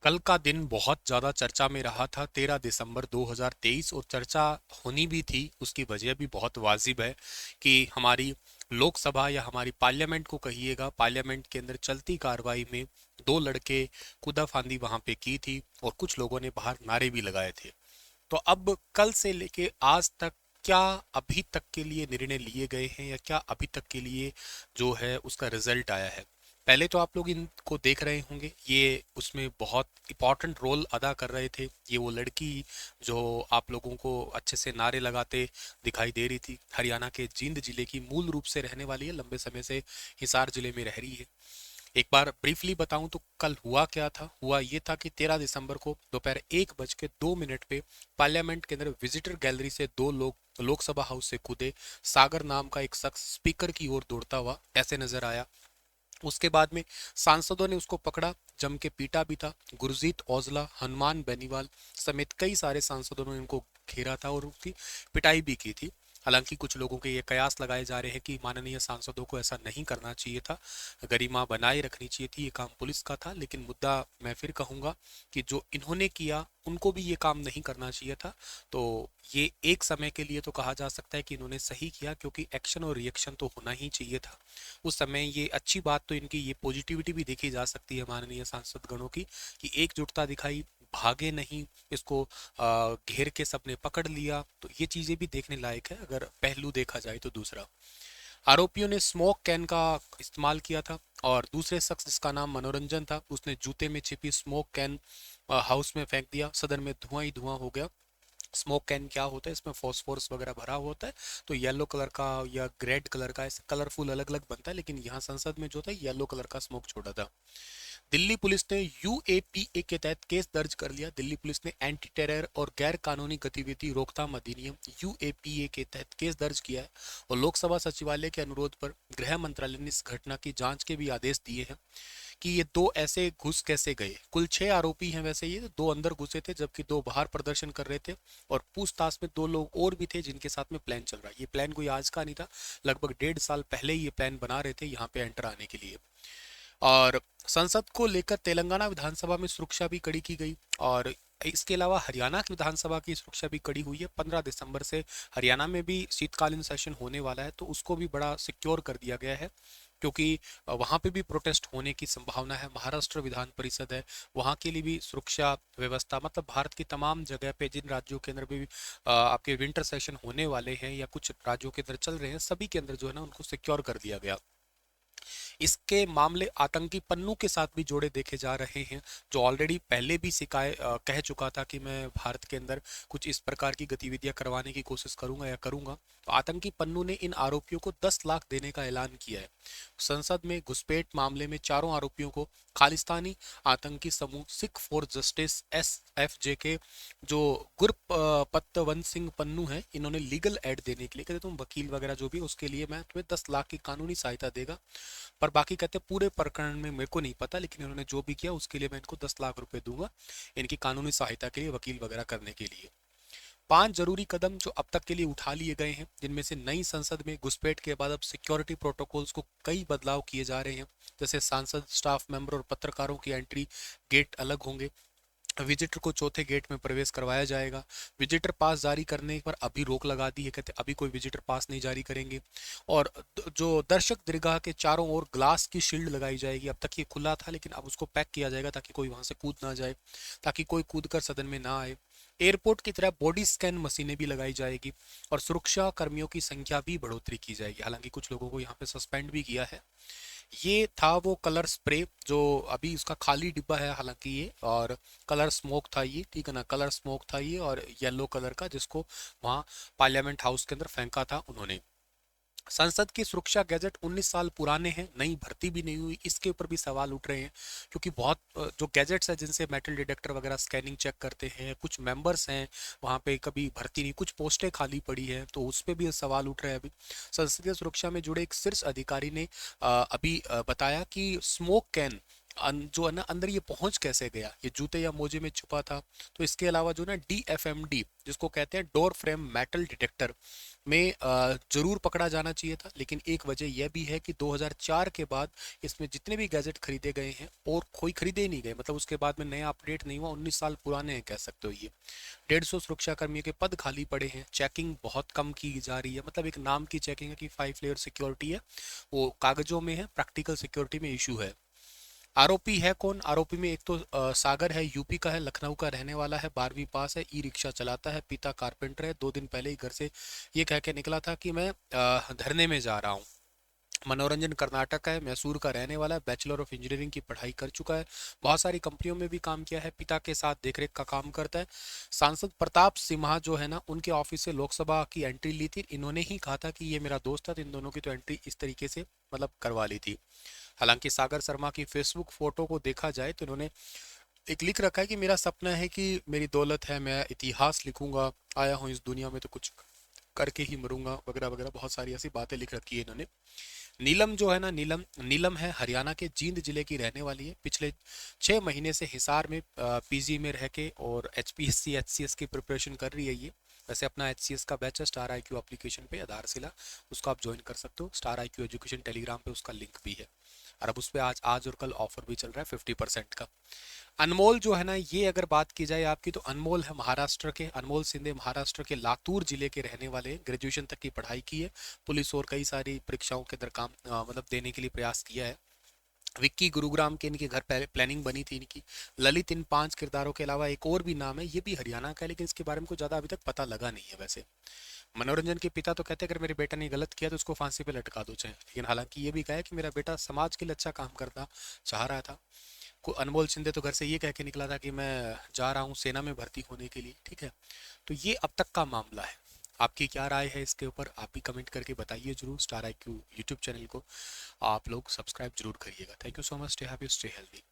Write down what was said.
कल का दिन बहुत ज़्यादा चर्चा में रहा था। 13 दिसंबर 2023 और चर्चा होनी भी थी। उसकी वजह भी बहुत वाजिब है कि हमारी लोकसभा या हमारी पार्लियामेंट को कहिएगा, पार्लियामेंट के अंदर चलती कार्रवाई में दो लड़के कूदाफांदी वहां पे की थी और कुछ लोगों ने बाहर नारे भी लगाए थे। तो अब कल से लेके आज तक क्या अभी तक के लिए निर्णय लिए गए हैं या क्या अभी तक के लिए जो है उसका रिजल्ट आया है। पहले तो आप लोग इनको देख रहे होंगे, ये उसमें बहुत इंपॉर्टेंट रोल अदा कर रहे थे। ये वो लड़की जो आप लोगों को अच्छे से नारे लगाते दिखाई दे रही थी, हरियाणा के जींद जिले की मूल रूप से रहने वाली है, लंबे समय से हिसार जिले में रह रही है। एक बार ब्रीफली बताऊं तो कल हुआ क्या था। हुआ ये था कि 13 दिसंबर को दोपहर 1:02 पे पार्लियामेंट के अंदर विजिटर गैलरी से दो लोग लोकसभा हाउस से कूदे। सागर नाम का एक शख्स स्पीकर की ओर दौड़ता हुआ ऐसे नजर आया। उसके बाद में सांसदों ने उसको पकड़ा, जम के पीटा भी था। गुरजीत औजला, हनुमान बेनीवाल समेत कई सारे सांसदों ने उनको घेरा था और उसकी पिटाई भी की थी। हालांकि कुछ लोगों के ये कयास लगाए जा रहे हैं कि माननीय सांसदों को ऐसा नहीं करना चाहिए था, गरिमा बनाए रखनी चाहिए थी, ये काम पुलिस का था। लेकिन मुद्दा मैं फिर कहूंगा कि जो इन्होंने किया उनको भी ये काम नहीं करना चाहिए था। तो ये एक समय के लिए तो कहा जा सकता है कि इन्होंने सही किया, क्योंकि एक्शन और रिएक्शन तो होना ही चाहिए था उस समय। ये अच्छी बात तो इनकी ये पॉजिटिविटी भी देखी जा सकती है माननीय सांसद गणों की, कि एकजुटता दिखाई, भागे नहीं, इसको घेर के सबने पकड़ लिया। तो ये चीजें भी देखने लायक है अगर पहलू देखा जाए तो। दूसरा, आरोपियों ने स्मोक कैन का इस्तेमाल किया था और दूसरे शख्स जिसका नाम मनोरंजन था उसने जूते में छिपी स्मोक कैन हाउस में फेंक दिया। सदन में धुआं ही धुआं हो गया। स्मोक कैन क्या होता है, इसमें फॉस्फोरस वगैरह भरा हुआ होता है, तो येलो कलर का या रेड कलर का ऐसे कलरफुल अलग अलग बनता है, लेकिन यहाँ संसद में जो था येलो कलर का स्मोक छोड़ा था। दिल्ली पुलिस ने यूएपीए के तहत केस दर्ज कर लिया। दिल्ली पुलिस ने एंटी टेरर और गैर कानूनी गतिविधि रोकथाम अधिनियम यूएपीए के तहत केस दर्ज किया है और लोकसभा सचिवालय के अनुरोध पर गृह मंत्रालय ने इस घटना की जांच के भी आदेश दिए हैं कि ये दो ऐसे घुस कैसे गए। कुल 6 आरोपी हैं वैसे, ये दो अंदर घुसे थे जबकि दो बाहर प्रदर्शन कर रहे थे और पूछताछ में दो लोग और भी थे जिनके साथ में प्लान चल रहा है। ये प्लान कोई आज का नहीं था, लगभग 1.5 साल पहले ही ये प्लान बना रहे थे यहाँ पे एंटर आने के लिए। और संसद को लेकर तेलंगाना विधानसभा में सुरक्षा भी कड़ी की गई और इसके अलावा हरियाणा की विधानसभा की सुरक्षा भी कड़ी हुई है। 15 दिसंबर से हरियाणा में भी शीतकालीन सेशन होने वाला है, तो उसको भी बड़ा सिक्योर कर दिया गया है, क्योंकि वहां पे भी प्रोटेस्ट होने की संभावना है। महाराष्ट्र विधान परिषद है, वहां के लिए भी सुरक्षा व्यवस्था, मतलब भारत की तमाम जगह पे जिन राज्यों के अंदर भी आपके विंटर सेशन होने वाले हैं या कुछ राज्यों के अंदर चल रहे हैं, सभी के अंदर जो है ना उनको सिक्योर कर दिया गया। इसके मामले आतंकी पन्नू के साथ भी जोड़े देखे जा रहे हैं, जो ऑलरेडी पहले भी कह चुका था कि मैं भारत के अंदर कुछ इस प्रकार की गतिविधियां करवाने की कोशिश करूंगा या करूंगा। तो आतंकी पन्नू ने इन आरोपियों को 10 लाख देने का ऐलान किया है। संसद में घुसपैठ मामले में चारों आरोपियों को खालिस्तानी आतंकी समूह सिख फॉर जस्टिस SFJ के जो गुरपतवंत सिंह पन्नू हैं, इन्होंने लीगल एड देने के लिए कहते तुम वकील वगैरह जो भी, उसके लिए मैं तुम्हें 10 लाख की कानूनी सहायता देगा। पर बाकी कहते पूरे प्रकरण में मेरे को नहीं पता, लेकिन इन्होंने जो भी किया उसके लिए मैं इनको 10 लाख रुपए दूंगा इनकी कानूनी सहायता के लिए, वकील वगैरह करने के लिए। 5 जरूरी कदम जो अब तक के लिए उठा लिए गए हैं, जिनमें से नई संसद में घुसपैठ के बाद अब सिक्योरिटी प्रोटोकॉल्स को कई बदलाव किए जा रहे हैं। जैसे सांसद, स्टाफ मेंबर और पत्रकारों की एंट्री गेट अलग होंगे। विजिटर को चौथे गेट में प्रवेश करवाया जाएगा। विजिटर पास जारी करने पर अभी रोक लगा दी है, कहते अभी कोई विजिटर पास नहीं जारी करेंगे। और जो दर्शक दीर्घा के चारों ओर ग्लास की शील्ड लगाई जाएगी। अब तक ये खुला था लेकिन अब उसको पैक किया जाएगा ताकि कोई वहां से कूद ना जाए, ताकि कोई कूद कर सदन में ना आए। एयरपोर्ट की तरह बॉडी स्कैन मशीनें भी लगाई जाएगी और सुरक्षा कर्मियों की संख्या भी बढ़ोतरी की जाएगी। हालांकि कुछ लोगों को यहाँ पे सस्पेंड भी किया है। ये था वो कलर स्प्रे जो अभी उसका खाली डिब्बा है हालांकि ये, और कलर स्मोक था ये, ठीक है ना, कलर स्मोक था ये, और येलो कलर का, जिसको वहाँ पार्लियामेंट हाउस के अंदर फेंका था उन्होंने। संसद के सुरक्षा गैजेट 19 साल पुराने हैं, नई भर्ती भी नहीं हुई, इसके ऊपर भी सवाल उठ रहे हैं। क्योंकि बहुत जो गैजेट्स हैं जिनसे मेटल डिटेक्टर वगैरह स्कैनिंग चेक करते हैं, कुछ मेंबर्स हैं वहाँ पे कभी भर्ती नहीं, कुछ पोस्टें खाली पड़ी हैं, तो उस पर भी सवाल उठ रहे हैं अभी। संसदीय सुरक्षा में जुड़े एक शीर्ष अधिकारी ने अभी बताया कि स्मोक कैन जो है ना अंदर ये पहुंच कैसे गया, ये जूते या मोजे में छुपा था। तो इसके अलावा जो ना DFMD जिसको कहते हैं डोर फ्रेम मेटल डिटेक्टर में जरूर पकड़ा जाना चाहिए था। लेकिन एक वजह यह भी है कि 2004 के बाद इसमें जितने भी गैजेट खरीदे गए हैं और कोई खरीदे ही नहीं गए, मतलब उसके बाद में नया अपडेट नहीं हुआ, 19 साल पुराने हैं कह सकते हो ये। 150 सुरक्षा कर्मियों के पद खाली पड़े हैं, चेकिंग बहुत कम की जा रही है, मतलब एक नाम की चेकिंग है कि 5 लेयर सिक्योरिटी है, वो कागजों में है, प्रैक्टिकल सिक्योरिटी में इशू है। आरोपी है कौन? आरोपी में एक तो सागर है, यूपी का है, लखनऊ का रहने वाला है, 12वीं पास है, ई रिक्शा चलाता है, पिता कारपेंटर है। 2 दिन पहले ही घर से ये कह के निकला था कि मैं धरने में जा रहा हूँ। मनोरंजन कर्नाटक का है, मैसूर का रहने वाला है, बैचलर ऑफ इंजीनियरिंग की पढ़ाई कर चुका है, बहुत सारी कंपनियों में भी काम किया है, पिता के साथ देखरेख का काम करता है। सांसद प्रताप सिम्हा जो है ना, उनके ऑफिस से लोकसभा की एंट्री ली थी, इन्होंने ही कहा था कि ये मेरा दोस्त था, तो इन दोनों की तो एंट्री इस तरीके से मतलब करवा ली थी। हालांकि सागर शर्मा की फेसबुक फोटो को देखा जाए तो इन्होंने एक लिख रखा है कि मेरा सपना है कि मेरी दौलत है, मैं इतिहास लिखूंगा, आया हूँ इस दुनिया में तो कुछ करके ही मरूंगा, वगैरह वगैरह बहुत सारी ऐसी बातें लिख रखी है इन्होंने। नीलम जो है ना, नीलम नीलम है, हरियाणा के जींद जिले की रहने वाली है, पिछले 6 महीने से हिसार में पीजी में रह के और HPSC HCS की प्रिपरेशन कर रही है ये। वैसे अपना HCS का बैच है स्टार IQ एप्लीकेशन पे, आधारशिला, उसको आप ज्वाइन कर सकते हो। स्टार IQ एजुकेशन टेलीग्राम पे उसका लिंक भी है, और अब उस पर आज आज और कल ऑफर भी चल रहा है 50% का। अनमोल जो है ना, ये अगर बात की जाए आपकी, तो अनमोल है महाराष्ट्र के, अनमोल सिंधे महाराष्ट्र के लातूर जिले के रहने वाले, ग्रेजुएशन तक की पढ़ाई की है, पुलिस और कई सारी परीक्षाओं के अंदर काम मतलब देने के लिए प्रयास किया है। विक्की गुरुग्राम के इनके घर प्लानिंग बनी थी इनकी। ललित इन 5 किरदारों के अलावा एक और भी नाम है, ये भी हरियाणा का है, लेकिन इसके बारे में कुछ ज्यादा अभी तक पता लगा नहीं है वैसे। मनोरंजन के पिता तो कहते हैं अगर मेरे बेटा ने गलत किया तो उसको फांसी पे लटका दो चाहे, लेकिन हालांकि ये भी कहा है कि मेरा बेटा समाज के लिए अच्छा काम करना चाह रहा था। अनमोल शिंदे तो घर से ये कह के निकला था कि मैं जा रहा हूँ सेना में भर्ती होने के लिए, ठीक है। तो ये अब तक का मामला है। आपकी क्या राय है इसके ऊपर, आप भी कमेंट करके बताइए जरूर। स्टार IQ यूट्यूब चैनल को आप लोग सब्सक्राइब जरूर करिएगा। Thank you so much, stay happy, stay healthy.